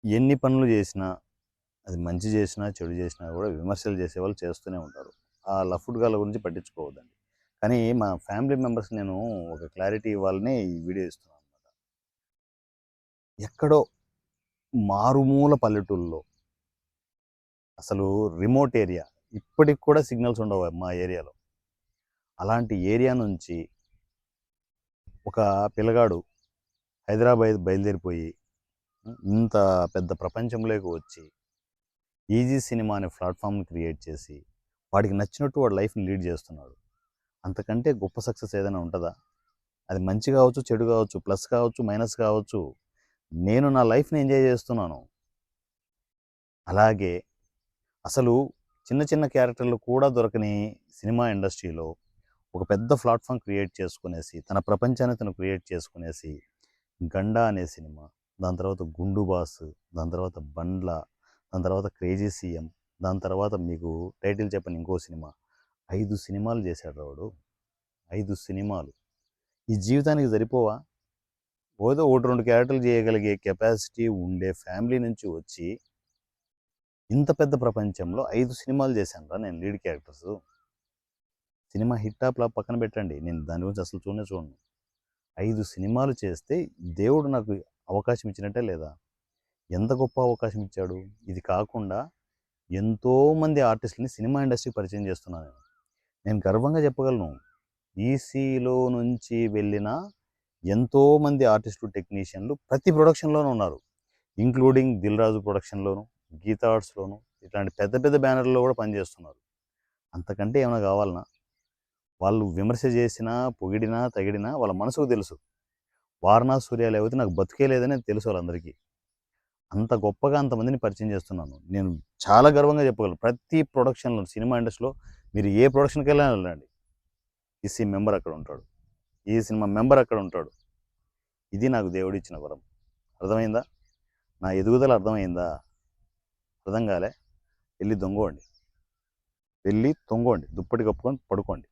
ఎన్ని పనులు చేసినా, అది మంచి చేసినా, చెడు చేసినా కూడా విమర్శలు చేసేవాళ్ళు చేస్తూనే ఉంటారు. ఆ లఫుడ్ గాళ్ళ గురించి పట్టించుకోవద్దండి. కానీ మా ఫ్యామిలీ మెంబర్స్‌కి నేను ఒక క్లారిటీ ఇవ్వాలని ఈ వీడియో ఇస్తున్నాననమాట. ఎక్కడో మారుమూల పల్లెటూరులో అసలు రిమోట్ ఏరియా ఇప్పటికి కూడా సిగ్నల్స్ ఉండవు మా ఏరియాలో. అలాంటి ఏరియా నుంచి ఒక పిల్లగాడు హైదరాబాద్ బయలుదేరిపోయి ఇంత పెద్ద ప్రపంచంలోకి వచ్చి ఈజీ సినిమా అనే ప్లాట్‌ఫార్మ్‌ని క్రియేట్ చేసి వాడికి నచ్చినట్టు వాడి లైఫ్‌ని లీడ్ చేస్తున్నాడు. అంతకంటే గొప్ప సక్సెస్ ఏదైనా ఉంటదా? అది మంచి కావచ్చు, చెడు కావచ్చు, ప్లస్ కావచ్చు, మైనస్ కావచ్చు. నేను నా లైఫ్‌ని ఎంజాయ్ చేస్తున్నాను. అలాగే అసలు చిన్న చిన్న క్యారెక్టర్లు కూడా దొరకని సినిమా ఇండస్ట్రీలో ఒక పెద్ద ప్లాట్‌ఫార్మ్ క్రియేట్ చేసుకునేసి, తన ప్రపంచాన్ని తను క్రియేట్ చేసుకునేసి 'గండా' అనే సినిమా, దాని తర్వాత 'గుండు బాస్', దాని తర్వాత 'బండ్ల', దాని తర్వాత 'క్రేజీ సీఎం', దాని తర్వాత మీకు టైటిల్ చెప్పని ఇంకో సినిమా. 5 సినిమాలు చేశాడురా వాడు. 5 సినిమాలు. ఈ జీవితానికి సరిపోవా? ఏదో 1, 2 క్యారెక్టర్లు చేయగలిగే కెపాసిటీ ఉండే ఫ్యామిలీ నుంచి వచ్చి, ఇంత పెద్ద ప్రపంచంలో 5 సినిమాలు చేశానురా నేను లీడ్ క్యారెక్టర్స్. సినిమా హిట్టా ఫ్లాప్ పక్కన పెట్టండి. నేను దాని గురించి అసలు చూడనే చూడను. 5 సినిమాలు చేస్తే దేవుడు నాకు అవకాశం ఇచ్చినట్టే లేదా? ఎంత గొప్ప అవకాశం ఇచ్చాడు. ఇది కాకుండా ఎంతోమంది ఆర్టిస్ట్‌లని సినిమా ఇండస్ట్రీకి పరిచయం చేస్తున్నాను నేను. నేను గర్వంగా చెప్పగలను. ఈసీలో నుంచి వెళ్ళిన ఎంతోమంది ఆర్టిస్టులు, టెక్నీషియన్‌లు ప్రతి ప్రొడక్షన్‌లోనూ ఉన్నారు. ఇంక్లూడింగ్ 'దిల్ రాజు' ప్రొడక్షన్‌లోను, 'గీతా ఆర్ట్స్‌లోను' ఇట్లాంటి పెద్ద పెద్ద బ్యానర్‌లో కూడా పనిచేస్తున్నారు. అంతకంటే ఏమైనా కావాలనా? వాళ్ళు విమర్శ చేసినా, పొగిడినా, తగిడినా వాళ్ళ మనసుకు తెలుసు. 'వారణా సూర్య' లేకపోతే నాకు బతుకే లేదని తెలుసు వాళ్ళందరికీ. అంత గొప్పగా అంతమందిని పరిచయం చేస్తున్నాను. నేను చాలా గర్వంగా చెప్పగలను. ప్రతి ప్రొడక్షన్‌లో సినిమా ఇండస్ట్రీలో మీరు ఏ ప్రొడక్షన్‌కెళ్ళినా వెళ్ళండి. ఈసీ మెంబర్ అక్కడ ఉంటాడు. ఈ సినిమా మెంబర్ అక్కడ ఉంటాడు. ఇది నాకు దేవుడిచ్చిన వరం. అర్థమైందా? నా ఎదుగుదల అర్థమైందా? అర్థం కాలే? ఎళ్లి దొంగోండి. వెళ్లి తొంగోండి. దుప్పటి కప్పుకొని పడుకోండి.